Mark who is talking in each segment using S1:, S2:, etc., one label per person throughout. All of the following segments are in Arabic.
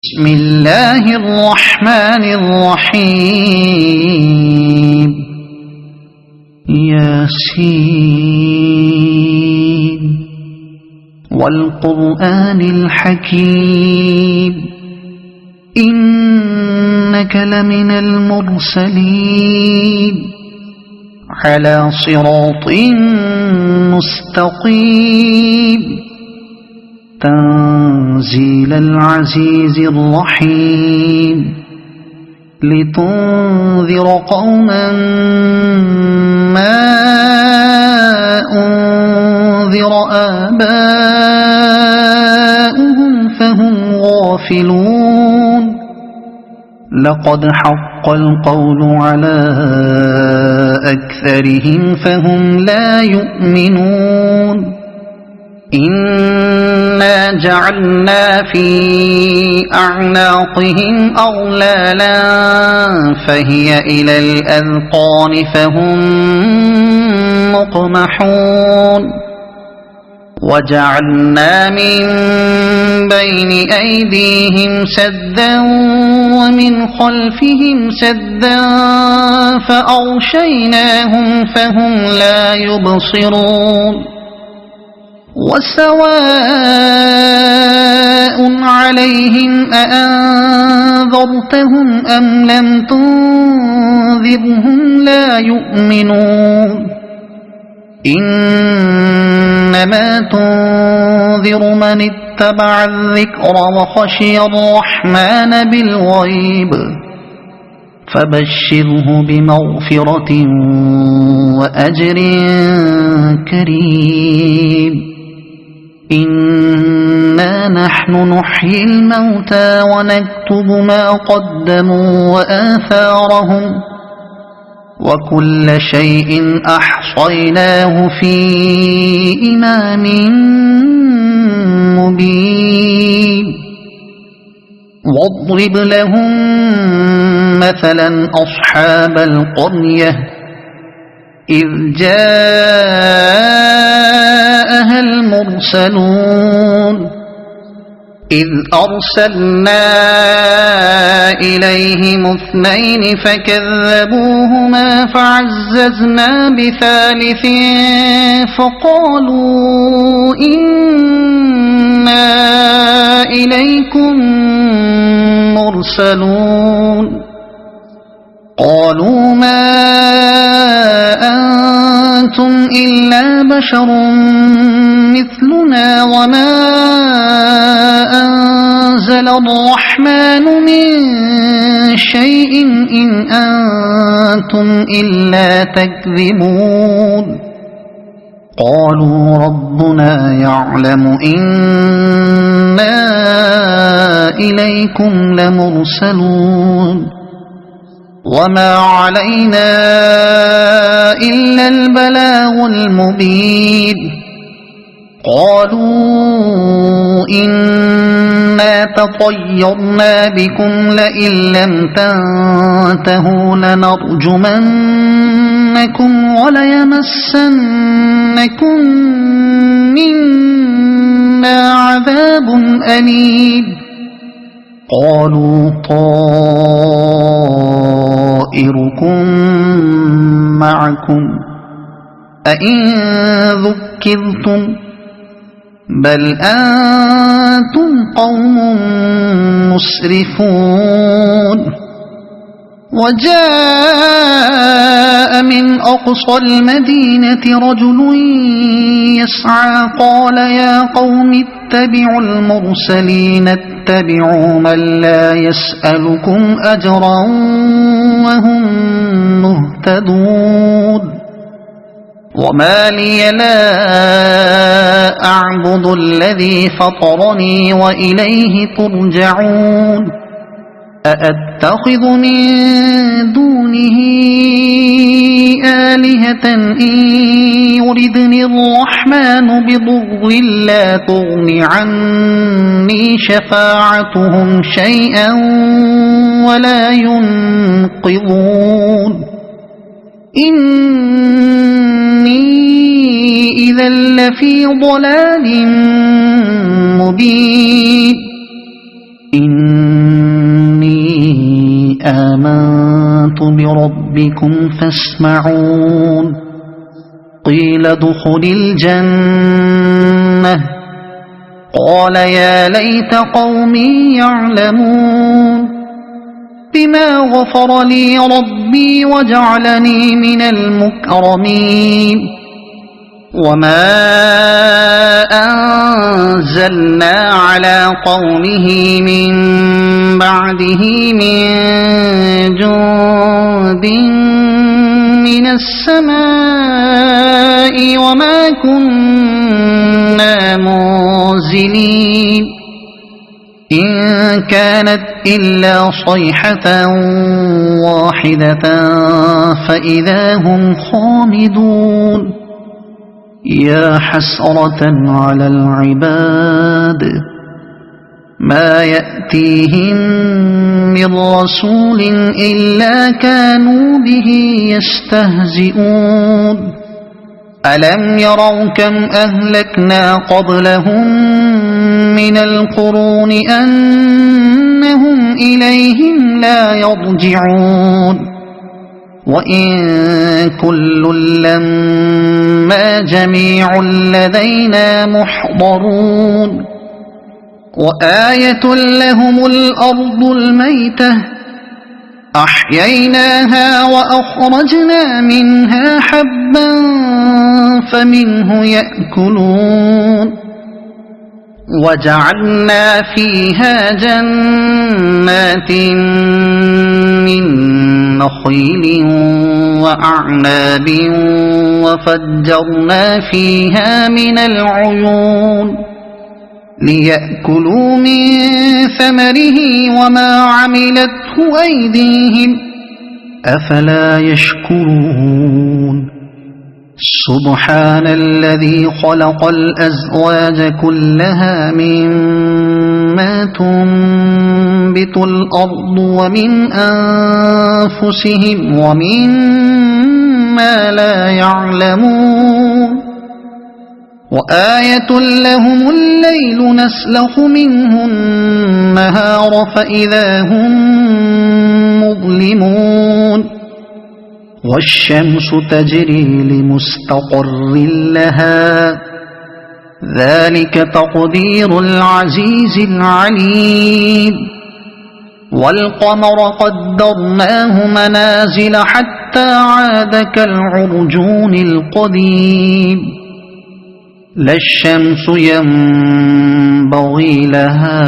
S1: بسم الله الرحمن الرحيم ياسين والقرآن الحكيم إنك لمن المرسلين على صراط مستقيم تنزيل العزيز الرحيم لتنذر قوما ما أنذر آباؤهم فهم غافلون لقد حق القول على أكثرهم فهم لا يؤمنون إنا جعلنا في أعناقهم أغلالا فهي إلى الأذقان فهم مقمحون وجعلنا من بين أيديهم سدا ومن خلفهم سدا فأغشيناهم فهم لا يبصرون وسواء عليهم أأنذرتهم أم لم تنذرهم لا يؤمنون إنما تنذر من اتبع الذكر وخشي الرحمن بالغيب فبشره بمغفرة وأجر كريم إنا نحن نحيي الموتى ونكتب ما قدموا وآثارهم وكل شيء أحصيناه في إمام مبين واضرب لهم مثلا أصحاب القرية إذ جاءها المرسلون إذ أرسلنا إليهم اثنين فكذبوهما فعززنا بثالث فقالوا إنا إليكم مرسلون قالوا ما أنتم إلا بشر مثلنا وما أنزل الرحمن من شيء إن أنتم إلا تكذبون قالوا ربنا يعلم إنا إليكم لمرسلون وما علينا إلا البلاغ المبين قالوا إنا تطيرنا بكم لئن لم تنتهوا لنرجمنكم وليمسنكم منا عذاب أليم قالوا طائركم معكم أئن ذكرتم بل أنتم قوم مسرفون وجاء من أقصى المدينة رجل يسعى قال يا قوم اتبعوا المرسلين اتبعوا من لا يسألكم أجرا وهم مهتدون وما لي لا أعبد الذي فطرني وإليه ترجعون أأتخذ من دونه آلهة إن يردني الرحمن بضر لا تغن عني شفاعتهم شيئا ولا ينقذون إني إذا لفي ضلال مبين آمنت بربكم فاسمعون قيل ادخل الجنة قال يا ليت قومي يعلمون بما غفر لي ربي وجعلني من المكرمين وما أنزلنا على قومه من بعده من جند من السماء وما كنا منزلين إن كانت إلا صيحة واحدة فإذا هم خامدون يا حسرة على العباد ما يأتيهم من رسول إلا كانوا به يستهزئون ألم يروا كم أهلكنا قبلهم من القرون أنهم إليهم لا يرجعون وإن كل لما جميع لدينا محضرون وآية لهم الأرض الميتة أحييناها وأخرجنا منها حبا فمنه يأكلون وجعلنا فيها جنات من نخيل وأعناب وفجرنا فيها من العيون ليأكلوا من ثمره وما عملته أيديهم أفلا يشكرون سبحان الذي خلق الأزواج كلها مما تنبت الأرض ومن أنفسهم ومما لا يعلمون وآية لهم الليل نسلخ منه النهار فإذا هم مظلمون والشمس تجري لمستقر لها ذلك تقدير العزيز العليم والقمر قدرناه منازل حتى عاد كالعرجون القديم لا الشمس ينبغي لها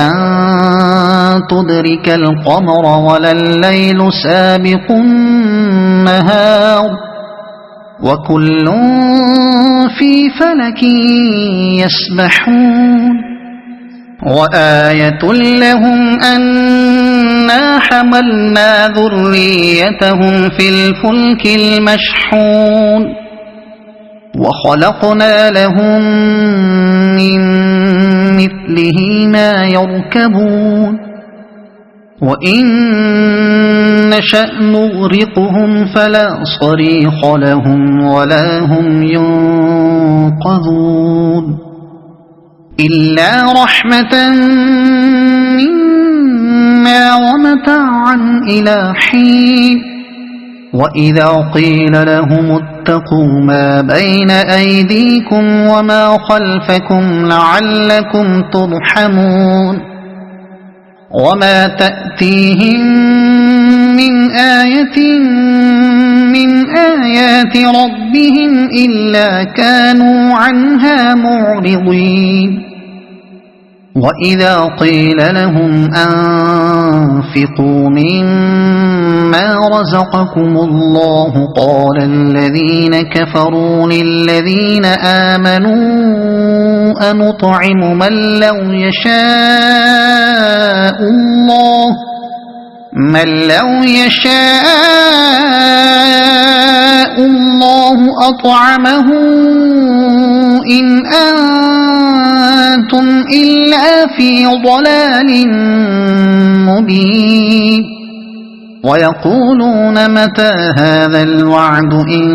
S1: أن تدرك القمر ولا الليل سابق النهار وكل في فلك يسبحون وآية لهم أنا حملنا ذريتهم في الفلك المشحون وخلقنا لهم من مثله ما يركبون وإن نشأ نغرقهم فلا صريخ لهم ولا هم ينقذون إلا رحمة منا ومتاعا إلى حين وإذا قيل لهم اتقوا ما بين أيديكم وما خلفكم لعلكم ترحمون وما تأتيهم من آية من آيات ربهم إلا كانوا عنها معرضين وإذا قيل لهم أنفقوا مما رزقكم الله قال الذين كفروا للذين آمنوا أنطعم من لو يشاء الله أطعمه إن أنتم إلا في ضلال مبين ويقولون متى هذا الوعد إن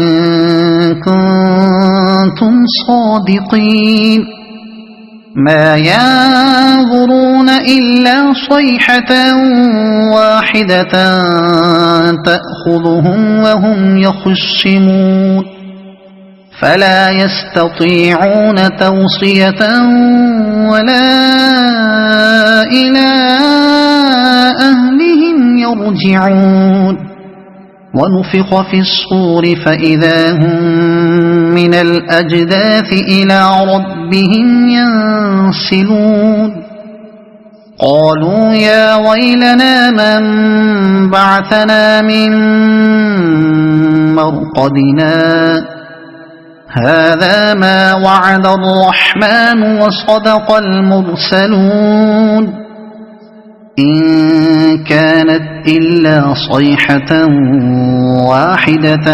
S1: كنتم صادقين ما ينظرون إلا صيحة واحدة تأخذهم وهم يخصمون فلا يستطيعون توصية ولا إلى أهلهم يرجعون ونفخ في الصور فإذا هم من الأجداث إلى ربهم ينسلون قالوا يا ويلنا من بعثنا من مرقدنا هذا ما وعد الرحمن وصدق المرسلون إن كانت إلا صيحة واحدة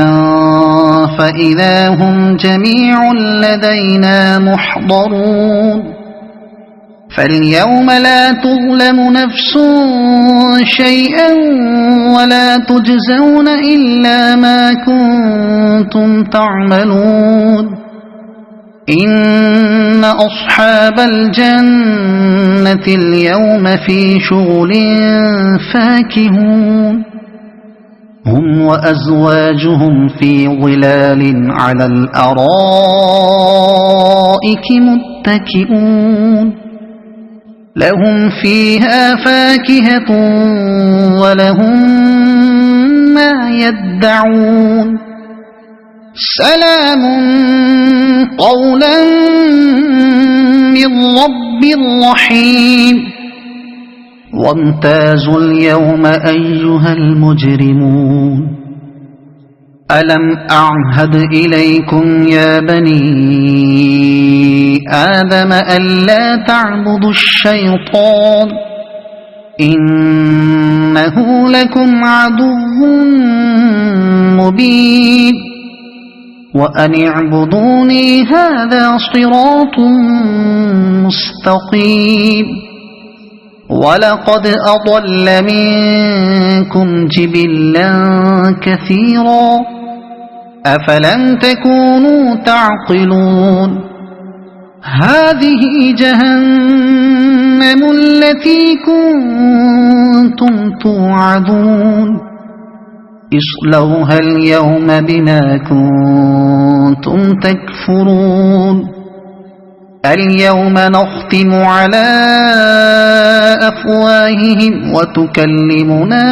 S1: فإذا هم جميع لدينا محضرون فاليوم لا تظلم نفس شيئا ولا تجزون إلا ما كنتم تعملون إن أصحاب الجنة اليوم في شغل فاكهون هم وأزواجهم في ظلال على الأرائك متكئون لهم فيها فاكهة ولهم ما يدعون سلام قولا من رب رحيم وامتازوا اليوم أيها المجرمون ألم أعهد إليكم يا بني آدم ألا تعبدوا الشيطان إنه لكم عدو مبين وأن اعبدوني هذا صراط مستقيم ولقد أضل منكم جبلا كثيرا أفلم تكونوا تعقلون هذه جهنم التي كنتم توعدون اصلوها اليوم بما كنتم تكفرون اليوم نختم على أفواههم وتكلمنا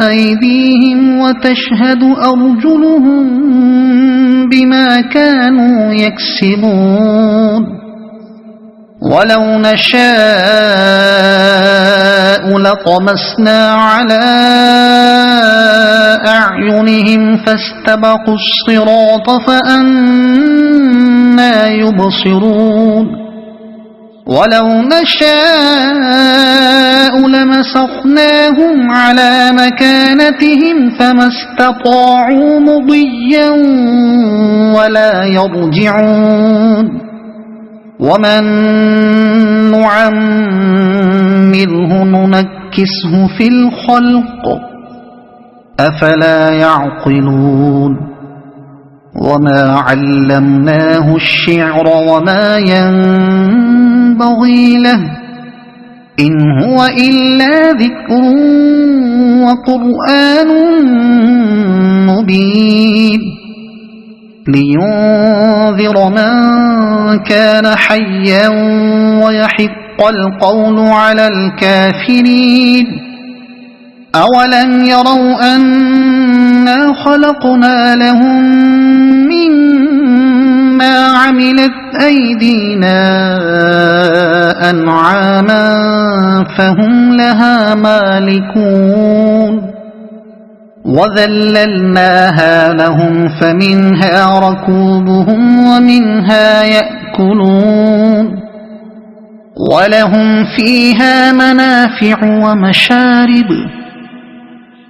S1: أيديهم وتشهد أرجلهم بما كانوا يكسبون ولو نشاء لطمسنا على أعينهم فاستبقوا الصراط فأنى يبصرون ولو نشاء لمسخناهم على مكانتهم فما استطاعوا مضيا ولا يرجعون ومن نعمره ننكسه في الخلق أفلا يعقلون وما علمناه الشعر وما ينبغي له إن هو إلا ذكر وقرآن مبين لينذر من كان حيا ويحق القول على الكافرين أولم يروا أنا خلقنا لهم مما عملت أيدينا أنعاما فهم لها مالكون وذللناها لهم فمنها ركوبهم ومنها يأكلون ولهم فيها منافع ومشارب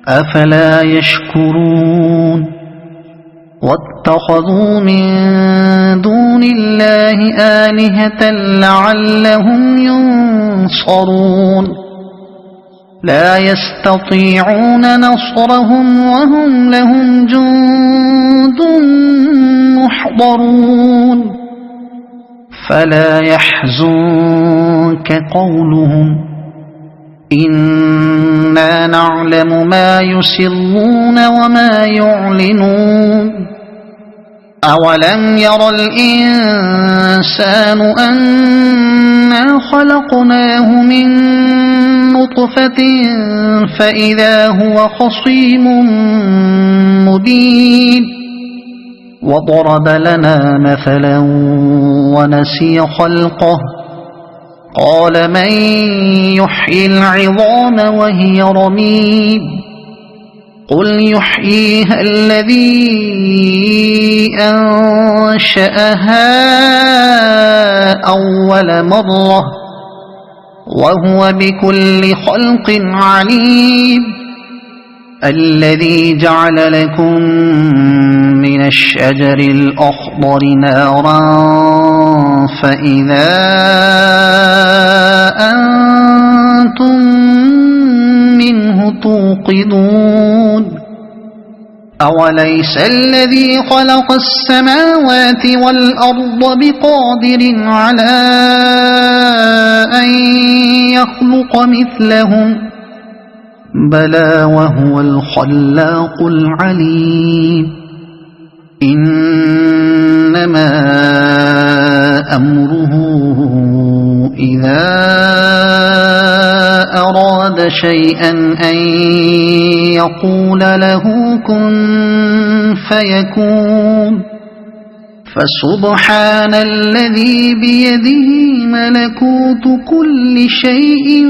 S1: أفلا يشكرون واتخذوا من دون الله آلهة لعلهم ينصرون لا يستطيعون نصرهم وهم لهم جند محضرون فلا يحزنك قولهم إنا نعلم ما يسرون وما يعلنون أولم ير الإنسان أنا خلقناه من نطفة فإذا هو خصيم مبين وضرب لنا مثلا ونسي خلقه قال من يحيي العظام وهي رميم قل يحييها الذي أنشأها أول مرة وهو بكل خلق عليم الذي جعل لكم من الشجر الأخضر نارا فإذا أنتم منه توقدون أوليس الذي خلق السماوات والأرض بقادر على أن يخلق مثلهم بلى وهو الخلاق العليم إنما أمره إذا أراد شيئا أن يقول له كن فيكون فسبحان الذي بيده ملكوت كل شيء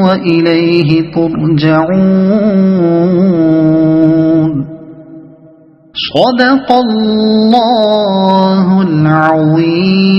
S1: وإليه ترجعون صدق الله العظيم.